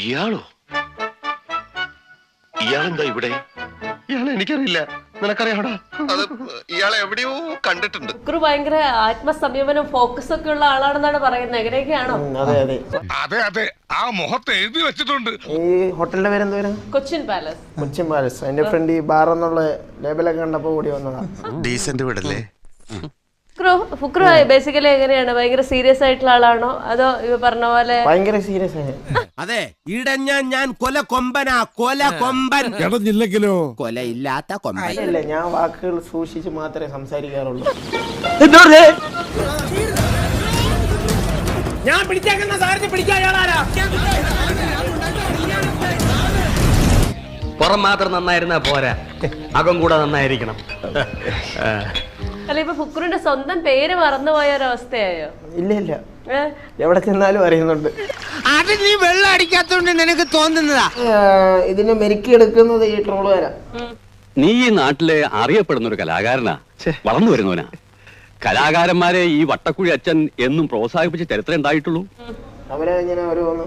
ഇയാളോ? ഇയാളെന്താ ഇവിടെ? ഇയാളെ എനിക്കറിയില്ല, നിനക്കറിയാടാ? അത് ഇയാളെ എവിടെയോ കണ്ടിട്ടുണ്ട്. ഭയങ്കര ആത്മസംയമനം ഫോക്കസ് ഒക്കെ ഉള്ള ആളാണെന്നാണ് പറയുന്നത്. എങ്ങനെയൊക്കെയാണോ? അതെ അതെ അതെ അതെ, ആ മുഖത്ത് എഴുതി വെച്ചിട്ടുണ്ട്. ഈ ഹോട്ടലിന്റെ പേര് എന്തുവരാ? കൊച്ചിൻ പാലസ്. കൊച്ചിൻ പാലസ്. എന്റെ ഫ്രണ്ട് ഈ ബാർ എന്നുള്ള ലേബലൊക്കെ കണ്ടപ്പോ കൂടി വന്നതാ. ഡീസന്റ് വീടല്ലേ? ഫുക്രു ബേസിക്കലി എങ്ങനെയാണ്? ഭയങ്കര സീരിയസ് ആയിട്ടുള്ള ആളാണോ അതോ ഇവ പറഞ്ഞ പോലെ ഭയങ്കര സീരിയസ് ആണ്? അതെ, ഇടഞ്ഞ ഞാൻ കൊല കൊമ്പനാ, കൊല കൊമ്പൻ. ഇടഞ്ഞില്ലെങ്കിലോ? കൊലയില്ലാത്ത കൊമ്പൻ. ഇല്ല, ഞാൻ വാക്കുകൾ സൂക്ഷിച്ച് മാത്രമേ സംസാരിക്കാറുള്ളൂ. ഞാൻ പിടിച്ചേക്കുന്ന സാറിന് പിടിക്കാൻ ആളാരാ? പുറം മാത്രം നന്നായിരുന്നാ പോരാ, അകം കൂടെ നന്നായിരിക്കണം. അല്ല, ഇപ്പൊ ഫുക്രുവിന്റെ സ്വന്തം പേര് മറന്നുപോയ ഒരവസ്ഥയായോ? ഇല്ല ഇല്ല, എവിടെ ചെന്നാലും അറിയുന്നുണ്ട്. അത് നീ വെള്ളം അടിക്കാത്തോണ്ട് നിനക്ക് തോന്നുന്നതാ. ഇതിനെ മെരുക്കിയെടുക്കുന്നത് ഈ ട്രോളുകാരാ. നീ ഈ നാട്ടിലെ അറിയപ്പെടുന്ന ഒരു കലാകാരനാ, വളർന്നു വരുന്നവനാ. കലാകാരന്മാരെ ഈ വട്ടക്കുഴി അച്ഛൻ എന്നും പ്രോത്സാഹിപ്പിച്ച ചരിത്രം ഉണ്ടായിട്ടുള്ളൂ. അവരെ ഇങ്ങനെ ഓരോന്ന്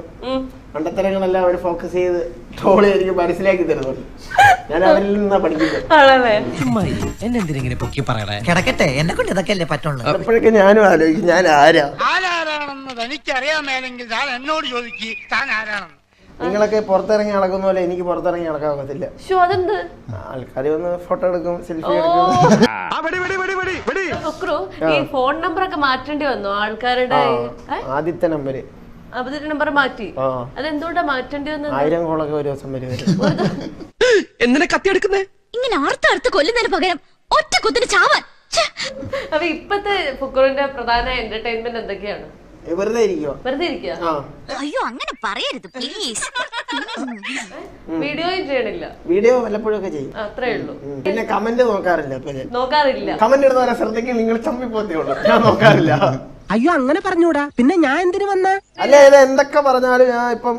മണ്ടത്തരങ്ങളെല്ലാം അവർ ഫോക്കസ് ചെയ്ത് ട്രോളി എനിക്ക് മനസ്സിലാക്കി തരുന്നുണ്ട്. ഞാൻ അവരിൽ നിന്നാ പഠിക്കുന്നത്. കിടക്കട്ടെ, എന്നെ കൊണ്ട് ഇതൊക്കെ അല്ലേ പറ്റുള്ളൂ. അപ്പോഴൊക്കെ ഞാനും ആലോചിക്കും, ഞാൻ ആരാ? ആരാണെന്ന് എനിക്കറിയാമേലെങ്കിൽ താൻ എന്നോട് ചോദിക്കും, താൻ ആരാണെന്ന്. നിങ്ങളൊക്കെ പുറത്തിറങ്ങി നടക്കുന്ന പോലെ എനിക്ക് പുറത്തിറങ്ങി നടക്കാൻ ഒക്കത്തില്ല. അതെന്ത്? ആൾക്കാർ വന്ന് ഫോട്ടോ എടുക്കും, സെൽഫി എടുക്കും. ഫുക്രു, ഈ ഫോൺ നമ്പർ ഒക്കെ മാറ്റേണ്ടി വന്നു ആൾക്കാരുടെ? ആദ്യത്തെ നമ്പര് നമ്പർ മാറ്റി. അതെന്തുകൊണ്ടാ മാറ്റേണ്ടി വന്നത്? 1000 കോളൊക്കെ ഒരു ദിവസം വരും. എന്തിനാ കത്തിയെടുക്കുന്നേ? ഇങ്ങനെ അറുത്ത് കൊല്ലുന്നതിന് പകരം ഒറ്റ കുത്തിന് ചാവാൻ. അപ്പൊ ഇപ്പത്തെ ഫുക്രുവിന്റെ പ്രധാന എന്റർടൈൻമെന്റ് എന്തൊക്കെയാണ്? വെറുതെ ഇരിക്കുക. വെറുതെ ഇരിക്കുക? അയ്യോ, അങ്ങനെ പറയരുത് പ്ലീസ്. വീഡിയോയും ചെയ്യണില്ല? വീഡിയോ വല്ലപ്പോഴൊക്കെ ചെയ്യും, അത്രേ ഉള്ളൂ. പിന്നെ കമന്റ് നോക്കാറില്ല. നോക്കാറില്ല. കമന്റ് ഇടുന്നവരെ ശ്രദ്ധിക്കും, നിങ്ങൾ ചമ്മിപ്പോത്തേ ഉള്ളൂ. ഞാൻ നോക്കാറില്ല. അയ്യോ, അങ്ങനെ പറഞ്ഞൂടാ. പിന്നെ ഞാൻ എന്തിനു വന്ന? അല്ല, ഇത് എന്തൊക്കെ പറഞ്ഞാലും ഞാൻ ഇപ്പം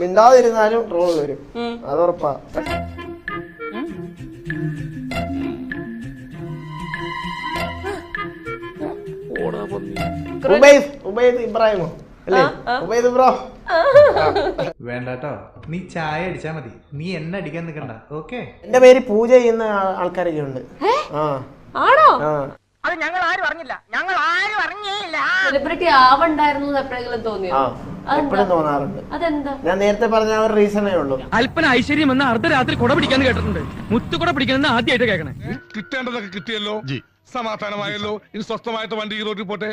മിണ്ടാതിരുന്നാലും ട്രോൾ വരും, അതുറപ്പാ. ഇബ്രാഹിമോ അല്ലേ? ഉബൈദ് ബ്രോ. വേണ്ടാട്ടോ, നീ ചായ അടിച്ചാ മതി, നീ എന്നെ അടിക്കാൻ നിൽക്കണ്ട. ഓക്കെ, എന്റെ പേര് പൂജ ചെയ്യുന്ന ആൾക്കാരൊക്കെ ഉണ്ട്. ആണോ? അത് ഞങ്ങൾ ആരും അറിഞ്ഞില്ല, ഞങ്ങൾ ആരും അറിഞ്ഞില്ല. സെലിബ്രിറ്റി ആവണ്ടായിരുന്നു എപ്പോഴെങ്കിലും തോന്നിയോ? എപ്പോഴും തോന്നാറുണ്ട്. അതെന്താ? ഞാൻ നേരത്തെ പറഞ്ഞ ഒരു റീസണേ ഉള്ളൂ. അല്പന ഐശ്വര്യം എന്ന അർദ്ധരാത്രി കുട പിടിക്കാന്ന് കേട്ടിട്ടുണ്ട്. മുത്തു കുട പിടിക്കുന്ന ആദ്യമായിട്ട് കേൾക്കണേ. കിട്ടേണ്ടതൊക്കെ കിട്ടിയല്ലോ, സമാധാനമായല്ലോ. ഇനി സ്വസ്ഥമായിട്ട് വണ്ടി ഈ റോഡിൽ പോട്ടെ.